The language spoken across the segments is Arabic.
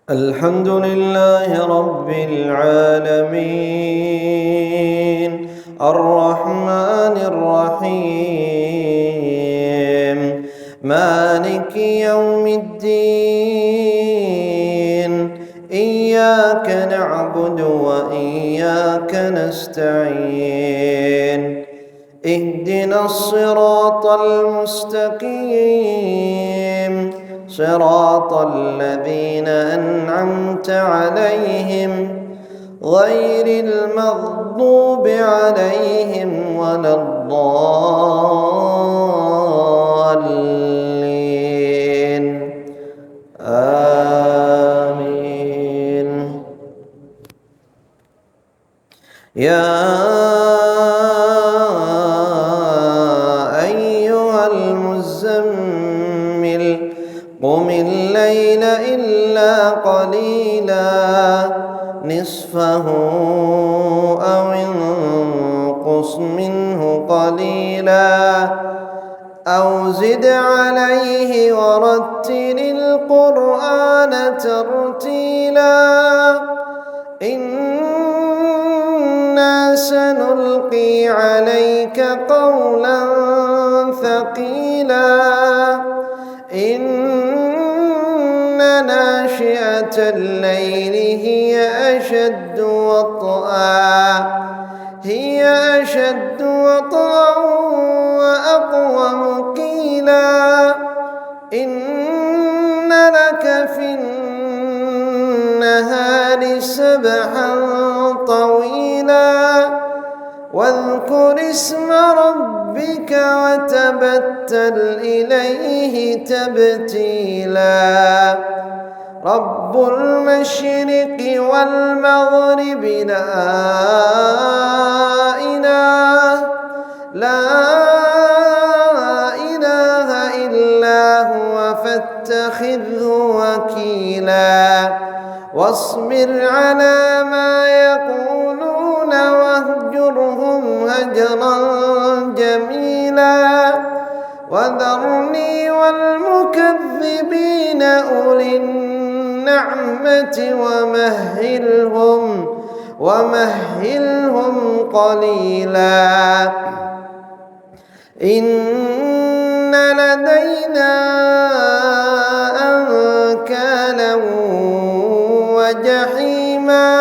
الحمد لله رب العالمين الرحمن الرحيم مالك يوم الدين إياك نعبد وإياك نستعين اهدنا الصراط المستقيم صراط الذين أنعمت عليهم غير المغضوب عليهم ولا الضالين آمين. يا أيها المزمل قم الليل إلا قليلا نصفه أو انقص منه قليلا أو زد عليه ورتل القرآن ترتيلا إنا سنلقي عليك قولا ثقيلا إن ناشئة الليل هي أشد وطئا وأقوم قيلا إن لك في النهار سبحا طويلا واذكر اسم ربك وتبتل إليه تبتيلا رب المشرق والمغرب لا إله إلا هو فاتخذه وكيلا واصبر على ما يقولون واهجرهم هجرا جميلا وذرني والمكذبين أولي النعمة ومهلهم قليلا إن لدينا أنكالا وجحيما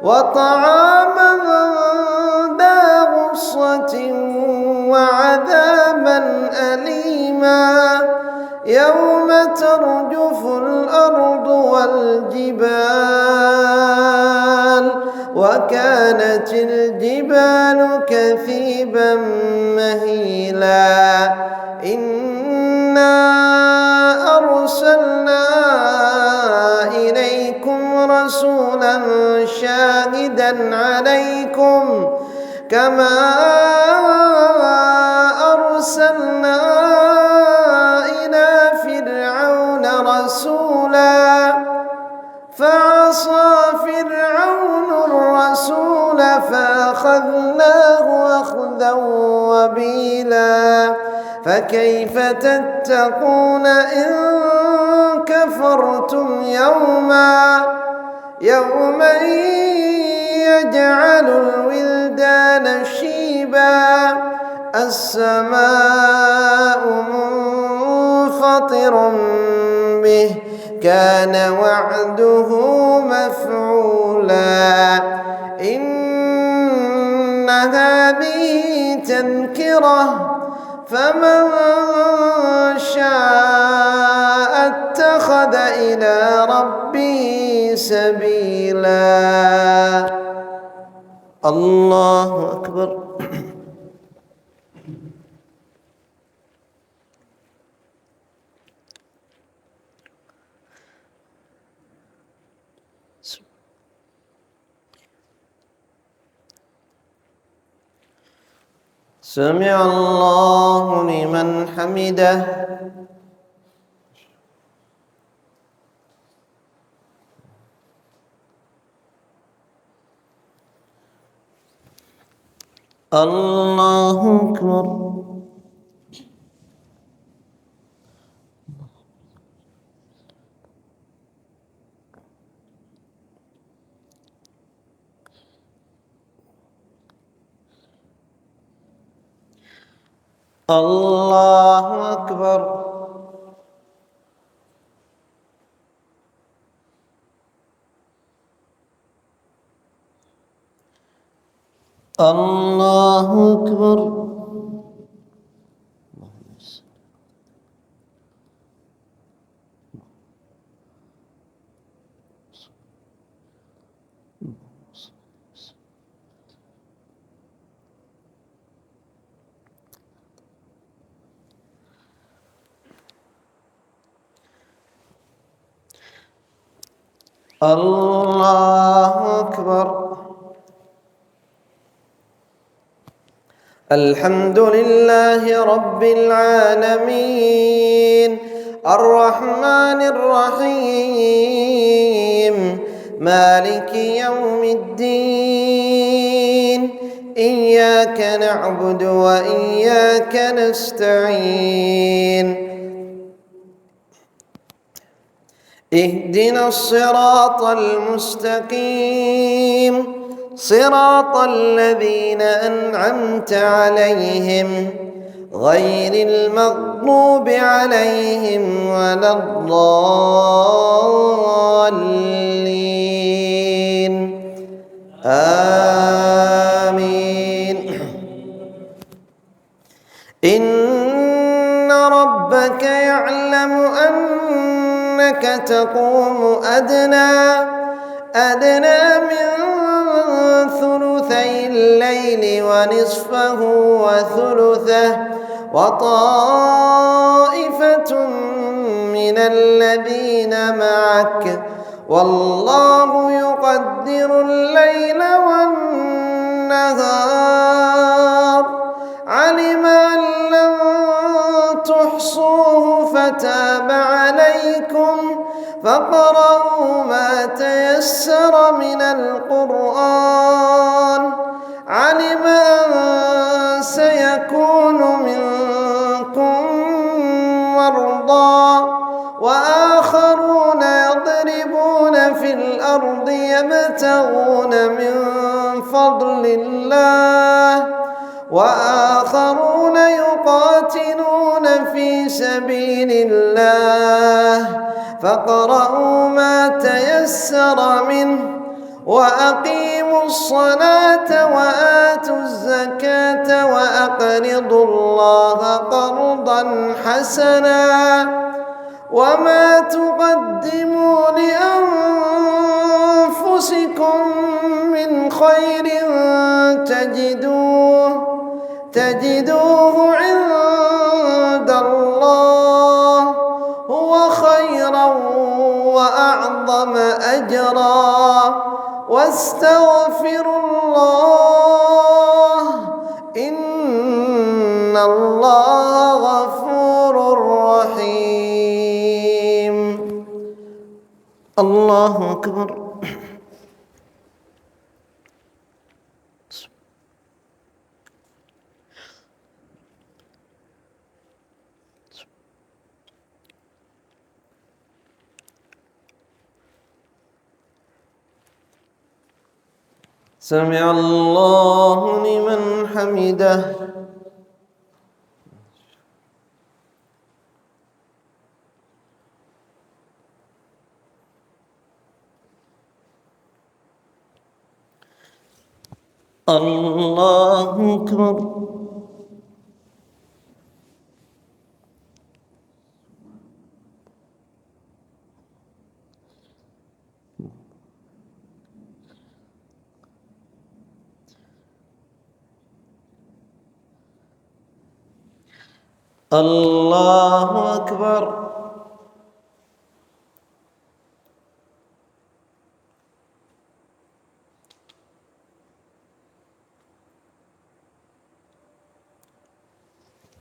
وطعاما ذا غصة وعذابا أليما يوم ترجف الأرض والجبال وكانت الجبال كثيبا مهيلا إنا أرسلنا إليكم رسولا شاهدا عليكم كما أرسلنا إلى فرعون رسولا فعصى فرعون الرسول فأخذناه أخذا وبيلا فكيف تتقون إن كفرتم يوما يجعل الولدان شيبا السماء منفطر به كان وعده مفعولا إن هذه تذكرة فمن شاء اتخذ إلى ربه سبيلا. الله أكبر. سمع الله لمن حمده. الله أكبر. الله أكبر. الله أكبر. الله أكبر. الحمد لله رب العالمين الرحمن الرحيم مالك يوم الدين إياك نعبد وإياك نستعين اهدنا الصراط المستقيم صراط الذين أنعمت عليهم غير المغضوب عليهم ولا الضالين آمين. إن ربك يعلم أنك تقوم أدنى من ثلثي الليل ونصفه وثلثه وطائفة من الذين معك والله يقدر الليل والنهار علم أن لن تحصوه فتاب عليكم فاقرؤوا ما تيسر من القرآن علم أن سيكون منكم مرضى وآخرون يضربون في الأرض يبتغون من فضل الله وآخرون يقاتلون في سبيل الله فاقرؤوا ما تيسر منه وأقيموا الصلاة وآتوا الزكاة وأقرضوا الله قرضا حسنا وما تقدموا لأنفسكم من خير تجدوه عند الله هو خيرا وأعظم أجرا واستغفروا الله إن الله غفور رحيم. الله أكبر. سمع الله لمن حمده. الله أكبر. الله أكبر.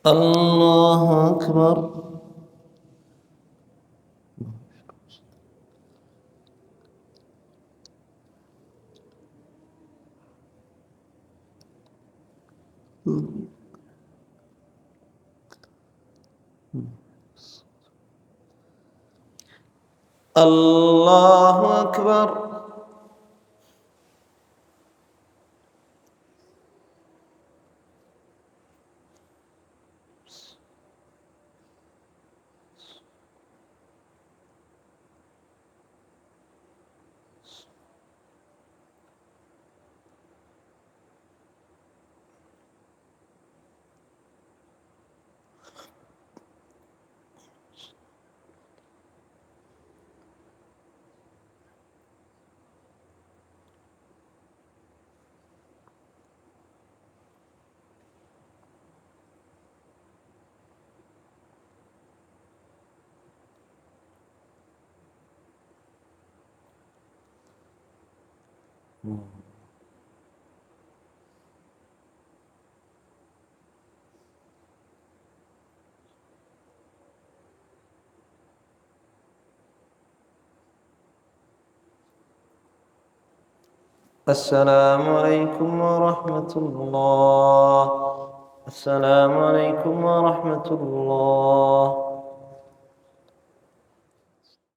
الله أكبر. الله أكبر. السلام عليكم ورحمة الله. السلام عليكم ورحمة الله.